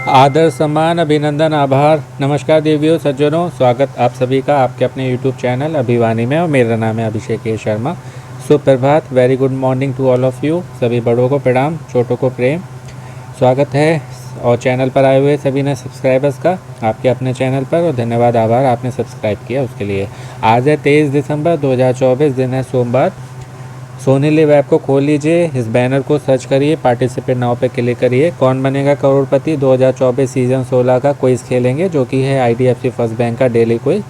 आदर सम्मान अभिनंदन आभार। नमस्कार देवियों सज्जनों, स्वागत आप सभी का आपके अपने YouTube चैनल अभिवानी में और मेरा नाम है अभिषेक शर्मा। सुप्रभात, very good morning to all of you. सभी बड़ों को प्रणाम, छोटों को प्रेम। स्वागत है और चैनल पर आए हुए सभी ने सब्सक्राइबर्स का आपके अपने चैनल पर, और धन्यवाद आभार आपने सब्सक्राइब किया उसके लिए। आज है 23 दिसंबर 2024, दिन है सोमवार। सोनी लिव ऐप को खोल लीजिए, इस बैनर को सर्च करिए, पार्टिसिपेट नाउ पे क्लिक करिए। कौन बनेगा करोड़पति 2024 सीज़न 16 का क्विज़ खेलेंगे, जो कि है IDFC फर्स्ट बैंक का डेली क्विज।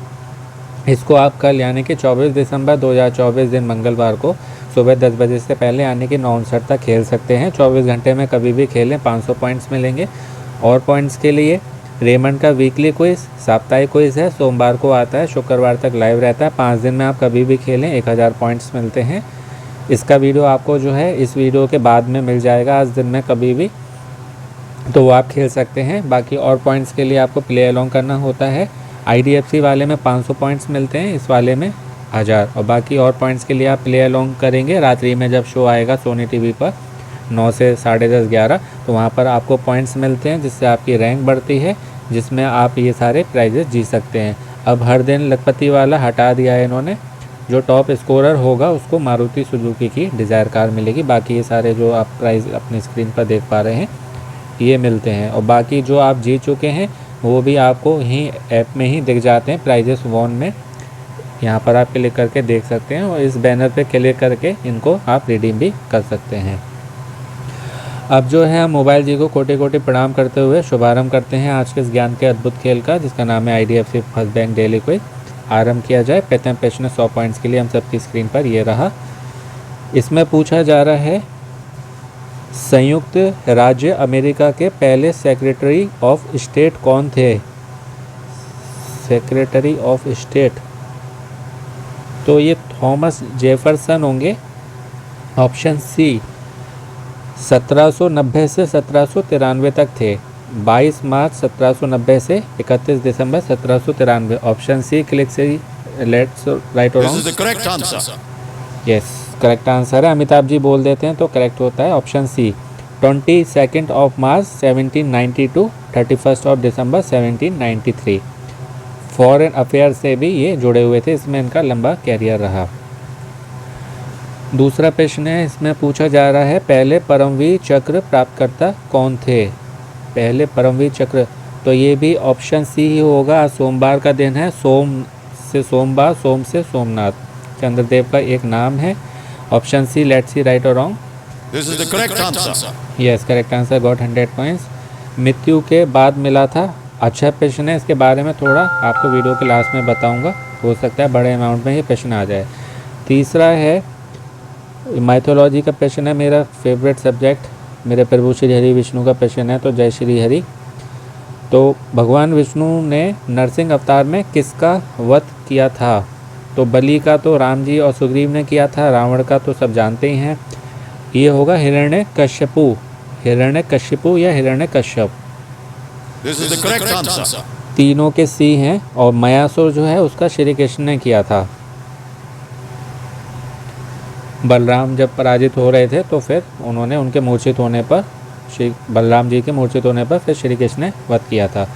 इसको आप कल यानी कि 24 दिसंबर 2024 दिन मंगलवार को सुबह 10 बजे से पहले यानी कि 9:59 तक खेल सकते हैं। 24 घंटे में कभी भी खेलें, 500 पॉइंट्स मिलेंगे। और पॉइंट्स के लिए रेमंड का वीकली क्विज़, साप्ताहिक क्विज़ है, सोमवार को आता है, शुक्रवार तक लाइव रहता है। 5 दिन में आप कभी भी खेलें, 1000 पॉइंट्स मिलते हैं। इसका वीडियो आपको जो है इस वीडियो के बाद में मिल जाएगा, आज दिन में कभी भी, तो वो आप खेल सकते हैं। बाकी और पॉइंट्स के लिए आपको प्ले अलोंग करना होता है। IDFC वाले में 500 पॉइंट्स मिलते हैं, इस वाले में 1000। और बाकी और पॉइंट्स के लिए आप प्ले अलोंग करेंगे रात्रि में, जब शो आएगा सोनी टीवी पर 9 से 10:30 11, तो वहाँ पर आपको पॉइंट्स मिलते हैं, जिससे आपकी रैंक बढ़ती है, जिसमें आप ये सारे प्राइजेस जीत सकते हैं। अब हर दिन लखपति वाला हटा दिया है इन्होंने। जो टॉप स्कोरर होगा उसको मारुति सुजुकी की डिज़ायर कार मिलेगी। बाकी ये सारे जो आप प्राइस अपनी स्क्रीन पर देख पा रहे हैं ये मिलते हैं। और बाकी जो आप जीत चुके हैं वो भी आपको यहीं ऐप में ही दिख जाते हैं, प्राइजेस वॉन में। यहाँ पर आप क्लिक करके देख सकते हैं, और इस बैनर पे क्लिक करके इनको आप रिडीम भी कर सकते हैं। अब जो है हम मोबाइल जी को कोटि कोटि प्रणाम करते हुए शुभारंभ करते हैं आज के इस ज्ञान के अद्भुत खेल का, जिसका नाम है IDFC first bank daily quiz. आरंभ किया जाए। प्रथम प्रश्न 100 पॉइंट्स के लिए हम सबकी स्क्रीन पर ये रहा। इसमें पूछा जा रहा है, संयुक्त राज्य अमेरिका के पहले सेक्रेटरी ऑफ स्टेट कौन थे? सेक्रेटरी ऑफ स्टेट, तो ये थॉमस जेफरसन होंगे। Option C. 1790 से 1793 तक थे। 22 मार्च 1790 से 31 दिसंबर 1793। ऑप्शन सी, क्लिक से लेट्स राइट और रॉन्ग। यस, करेक्ट आंसर है। अमिताभ जी बोल देते हैं तो करेक्ट होता है option C. 22 of March 1792, 31 of December 1793। Foreign affair से भी ये जुड़े हुए थे, इसमें इनका लंबा कैरियर रहा। दूसरा प्रश्न है, इसमें पूछा जा रहा है, पहले परमवीर चक्र प्राप्तकर्ता कौन थे? पहले परमवीर चक्र, तो ये भी ऑप्शन सी ही होगा। आज सोमवार का दिन है, सोम से सोमवार, सोम से सोमनाथ, चंद्रदेव का एक नाम है। Option C, let's see right और wrong. This is the correct answer. Yes, correct answer, got 100 points. मृत्यु के बाद मिला था। अच्छा प्रश्न है, इसके बारे में थोड़ा आपको वीडियो के लास्ट में बताऊंगा, हो सकता है बड़े अमाउंट में ये प्रश्न आ जाए। तीसरा है, माइथोलॉजी का प्रश्न है, मेरा फेवरेट सब्जेक्ट, मेरे प्रभु श्री हरि विष्णु का प्रश्न है, तो जय श्री हरि। तो भगवान विष्णु ने नरसिंह अवतार में किसका वध किया था? तो बलि का तो राम जी और सुग्रीव ने किया था, रावण का तो सब जानते ही हैं, ये होगा हिरण्यकश्यपु। हिरण्यकश्यपु या Hiranyakashyap, this is the correct answer. तीनों के सी हैं। और मयासुर जो है उसका श्री कृष्ण ने किया था। बलराम जब पराजित हो रहे थे तो फिर उन्होंने उनके मूर्छित होने पर, श्री बलराम जी के मूर्छित होने पर फिर श्री कृष्ण ने वध किया था।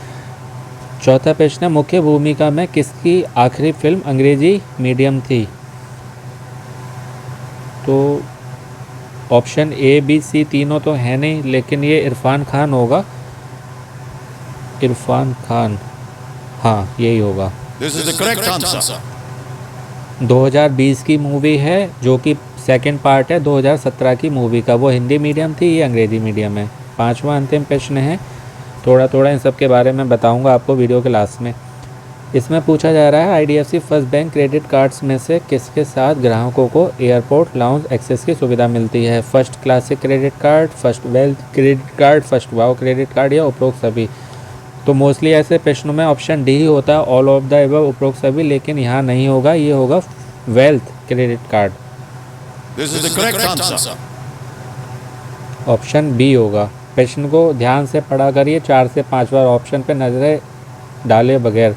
चौथा प्रश्न, मुख्य भूमिका में किसकी आखिरी फिल्म अंग्रेजी मीडियम थी? तो ऑप्शन ए बी सी तीनों तो है नहीं, लेकिन ये इरफान खान होगा। इरफान खान, हाँ यही होगा। This is the correct answer. 2020 की मूवी है, जो कि सेकंड पार्ट है 2017 की मूवी का। वो हिंदी मीडियम थी, ये अंग्रेजी मीडियम है। पांचवा अंतिम प्रश्न है, थोड़ा थोड़ा इन सब के बारे में बताऊंगा आपको वीडियो के लास्ट में। इसमें पूछा जा रहा है, IDFC first bank credit cards में से किसके साथ ग्राहकों को एयरपोर्ट लाउंज एक्सेस की सुविधा मिलती है? First classic credit card, first wealth credit card, first wow credit card, या उपरोक्त सभी? तो मोस्टली ऐसे प्रश्नों में ऑप्शन डी ही होता है, ऑल ऑफ द एबव, उपरोक्त सभी, लेकिन यहाँ नहीं होगा, ये होगा wealth credit card. This is the correct answer. Option B होगा। प्रश्न को ध्यान से पढ़ा करिए, 4 से 5 बार ऑप्शन पे नजरें डाले बगैर,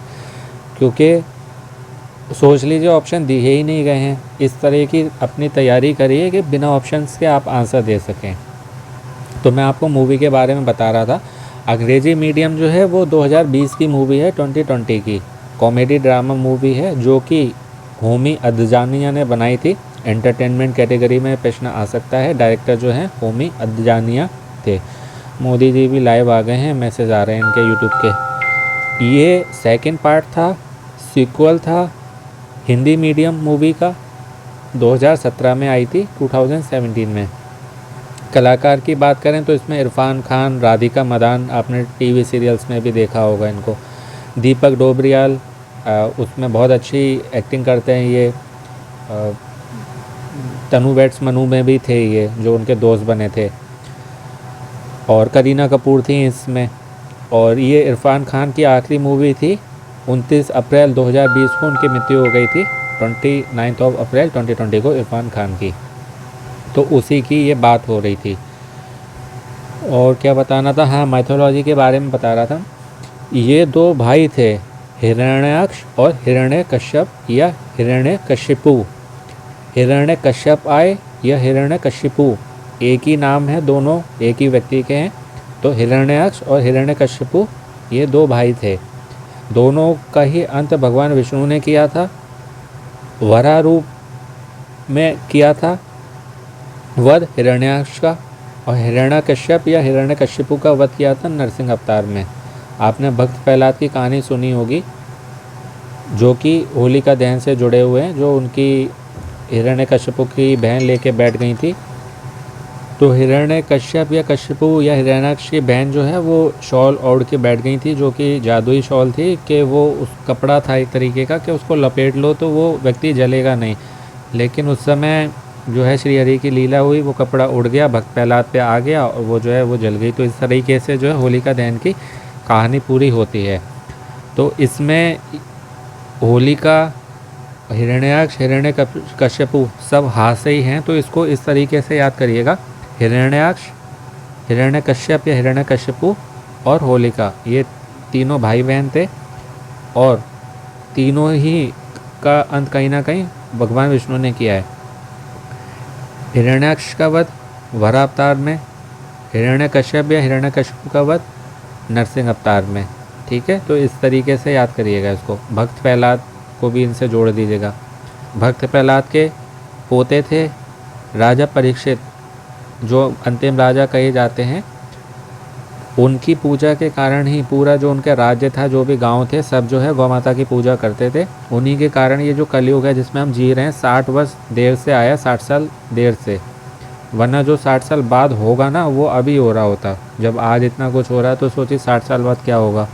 क्योंकि सोच लीजिए ऑप्शन दिए ही नहीं गए हैं। इस तरह की अपनी तैयारी करिए कि बिना ऑप्शंस के आप आंसर दे सकें। तो मैं आपको मूवी के बारे में बता रहा था। अंग्रेज़ी मीडियम जो है वो 2020 की मूवी है, 2020 की कॉमेडी ड्रामा मूवी है, जो कि होमी अदजानिया ने बनाई थी। एंटरटेनमेंट कैटेगरी में प्रश्न आ सकता है। डायरेक्टर जो हैं होमी अदजानिया थे। मोदी जी भी लाइव आ गए हैं, मैसेज आ रहे हैं इनके यूट्यूब के। ये सेकंड पार्ट था, सीक्वल था हिंदी मीडियम मूवी का, 2017 में आई थी, 2017 में। कलाकार की बात करें तो इसमें इरफान खान, राधिका मदान, आपने टीवी सीरियल्स में भी देखा होगा इनको। दीपक डोबरियाल उसमें बहुत अच्छी एक्टिंग करते हैं ये। तनु वेड्स मनु में भी थे ये, जो उनके दोस्त बने थे। और करीना कपूर थी इसमें। और ये इरफान खान की आखिरी मूवी थी। 29 अप्रैल 2020 को उनकी मृत्यु हो गई थी। 29 अप्रैल 2020 को इरफान खान की, तो उसी की ये बात हो रही थी। और क्या बताना था, हाँ माइथोलॉजी के बारे में बता रहा था। ये दो भाई थे, हिरण्याक्ष और हिरण्यकश्यप या हिरण्यकशिपु। हिरण्यकश्यप आए या हिरण्यकशिपु, एक ही नाम है, दोनों एक ही व्यक्ति के हैं। तो हिरण्याक्ष और हिरण्यकशिपु ये दो भाई थे। दोनों का ही अंत भगवान विष्णु ने किया था, वराह रूप में किया था वध हिरण्याक्ष का, और हिरण्यकश्यप या हिरण्यकशिपु का वध किया था नरसिंह अवतार में। आपने भक्त प्रहलाद की कहानी सुनी होगी, जो कि होलिका दहन से जुड़े हुए हैं, जो उनकी हिरण्यकशिपु की बहन लेके बैठ गई थी। तो हिरण्यकश्यप या कश्यपु या हिरण्याक्ष की बहन जो है वो शॉल ओढ़ के बैठ गई थी, जो कि जादुई शॉल थी, कि वो उस कपड़ा था एक तरीके का कि उसको लपेट लो तो वो व्यक्ति जलेगा नहीं। लेकिन उस समय जो है श्री हरि की लीला हुई, वो कपड़ा उड़ गया, भक्त प्रहलाद पे आ गया और वो जो है वो जल गई। तो इस तरीके से जो है होलिका दहन की कहानी पूरी होती है। तो इसमें होलिका, हिरण्याक्ष, हिरण्यकश्यपु सब हाथ से ही हैं। तो इसको इस तरीके से याद करिएगा, हिरण्याक्ष, हिरण्यकश्यप या हिरण्यकश्यपु और होलिका, ये तीनों भाई बहन थे। और तीनों ही का अंत कहीं ना कहीं भगवान विष्णु ने किया है। हिरण्याक्ष का वध वराह अवतार में, हिरण्यकश्यप या हिरण्यकशिपु का वध नरसिंह अवतार में। ठीक है, तो इस तरीके से याद करिएगा इसको। भक्त प्रहलाद को भी इनसे जोड़ दीजिएगा। भक्त प्रहलाद के पोते थे राजा परीक्षित, जो अंतिम राजा कहे जाते हैं। उनकी पूजा के कारण ही पूरा जो उनका राज्य था, जो भी गांव थे, सब जो है गौ माता की पूजा करते थे। उन्हीं के कारण ये जो कलयुग है जिसमें हम जी रहे हैं, 60 वर्ष देर से आया, 60 साल देर से। वरना जो 60 साल बाद होगा ना, वो अभी हो रहा होता। जब आज इतना कुछ हो रहा है तो सोचिए 60 साल बाद क्या होगा।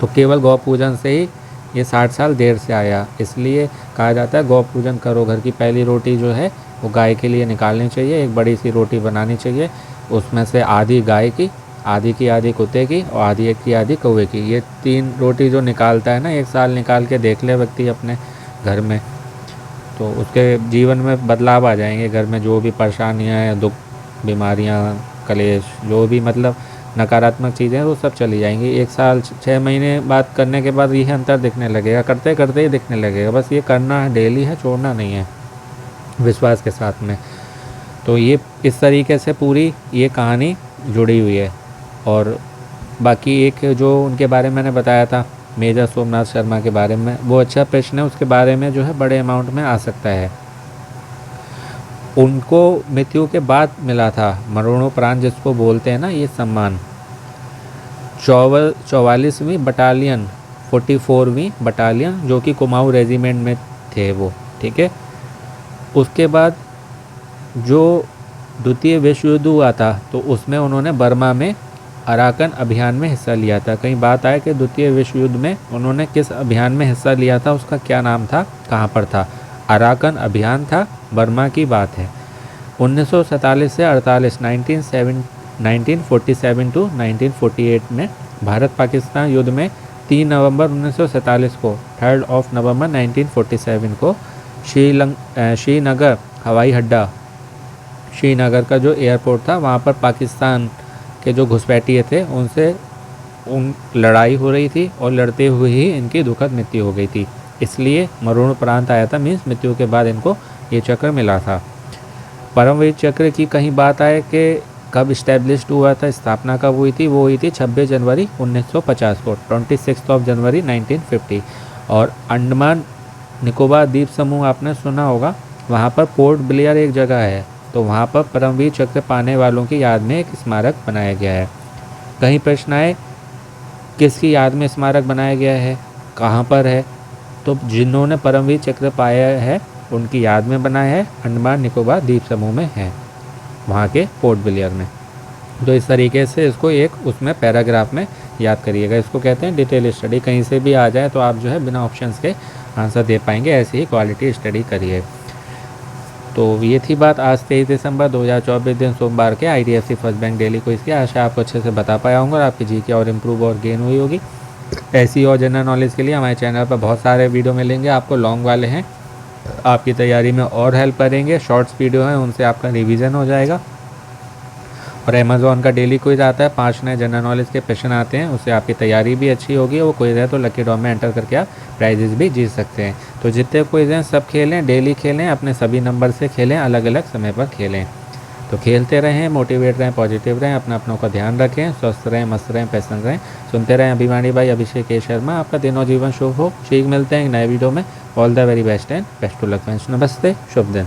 तो केवल गौ पूजन से ही ये 60 साल देर से आया। इसलिए कहा जाता है गौ पूजन करो। घर की पहली रोटी जो है वो गाय के लिए निकालनी चाहिए, एक बड़ी सी रोटी बनानी चाहिए। उसमें से आधी गाय की, आधी की आधी कुत्ते की और आधी की आधी कौवे की। ये 3 रोटी जो निकालता है ना, 1 साल निकाल के देख ले व्यक्ति अपने घर में, तो उसके जीवन में बदलाव आ जाएंगे। घर में जो भी परेशानियाँ हैं, दुख, बीमारियाँ, कलेश, जो भी मतलब नकारात्मक चीज़ें वो सब चली जाएंगी। 1 साल 6 महीने बात करने के बाद यह अंतर दिखने लगेगा, करते करते ही दिखने लगेगा। बस ये करना है, डेली है, छोड़ना नहीं है, विश्वास के साथ में। तो ये इस तरीके से पूरी ये कहानी जुड़ी हुई है। और बाकी एक जो उनके बारे में मैंने बताया था, मेजर सोमनाथ शर्मा के बारे में, वो अच्छा प्रश्न है, उसके बारे में जो है बड़े अमाउंट में आ सकता है। उनको मृत्यु के बाद मिला था मरणोपरांत, जिसको बोलते हैं ना ये सम्मान, 44वीं बटालियन, 44वीं बटालियन, जो कि कुमाऊं रेजिमेंट में थे वो। ठीक है, उसके बाद जो द्वितीय विश्व युद्ध हुआ था, तो उसमें उन्होंने बर्मा में अराकन अभियान में हिस्सा लिया था। कहीं बात आए कि द्वितीय विश्व युद्ध में उन्होंने किस अभियान में हिस्सा लिया था, उसका क्या नाम था, कहाँ पर था। अराकन अभियान था, बर्मा की बात है। 1947 से 48, 1947 टू 1948 में भारत पाकिस्तान युद्ध में 3 नवंबर 1947 को, 3 नवंबर 1947 को श्रीनगर हवाई अड्डा, श्रीनगर का जो एयरपोर्ट था, वहाँ पर पाकिस्तान के जो घुसपैठिए थे उनसे लड़ाई हो रही थी, और लड़ते हुए ही इनकी दुखद मृत्यु हो गई थी। इसलिए मरणोपरांत आया था, मीन्स मृत्यु के बाद इनको ये चक्र मिला था। परमवीर चक्र की कहीं बात आए कि कब इस्टेब्लिश्ड हुआ था, स्थापना कब हुई थी, वो हुई थी 26 जनवरी 1950 को, 26 जनवरी 1950। और अंडमान निकोबार द्वीप समूह आपने सुना होगा, वहाँ पर पोर्ट ब्लेयर एक जगह है, तो वहाँ पर परमवीर चक्र पाने वालों की याद में एक स्मारक बनाया गया है। कहीं प्रश्न आए किसकी याद में स्मारक बनाया गया है, कहाँ पर है, तो जिन्होंने परमवीर चक्र पाया है उनकी याद में बनाया है, अंडमान निकोबार द्वीप समूह में है, वहाँ के पोर्ट ब्लेयर में। तो इस तरीके से इसको एक उसमें पैराग्राफ में याद करिएगा। इसको कहते हैं डिटेल स्टडी। कहीं से भी आ जाए तो आप जो है बिना ऑप्शंस के आंसर दे पाएंगे, ऐसी ही क्वालिटी स्टडी करिए। तो ये थी बात आज 23 दिसंबर 2024 दिन सोमवार के IDFC फर्स्ट बैंक डेली को। इसकी आशा आपको अच्छे से बता पाया होंगे और आपकी जीके और इम्प्रूव और गेन हुई होगी। ऐसी और जनरल नॉलेज के लिए हमारे चैनल पर बहुत सारे वीडियो मिलेंगे आपको, लॉन्ग वाले हैं, आपकी तैयारी में और हेल्प करेंगे। शॉर्ट्स वीडियो हैं, उनसे आपका रिवीजन हो जाएगा। और अमेज़ॉन का डेली क्विज आता है, 5 नए जनरल नॉलेज के प्रश्न आते हैं, उससे आपकी तैयारी भी अच्छी होगी। वो क्विज है तो लकी ड्रॉ में एंटर करके आप प्राइजेस भी जीत सकते हैं। तो जितने क्विज हैं सब खेलें, डेली खेलें, अपने सभी नंबर से खेलें, अलग अलग समय पर खेलें। तो खेलते रहें, मोटिवेट रहें, पॉजिटिव रहें, अपनों का ध्यान रखें, स्वस्थ रहें, मस्त रहें, पैसन रहें। सुनते रहें अभिवानी भाई अभिषेक के शर्मा। आपका दिन और जीवन शुभ हो। ठीक, मिलते हैं एक नए वीडियो में। All the very best and best to luck friends. नमस्ते, शुभ दिन।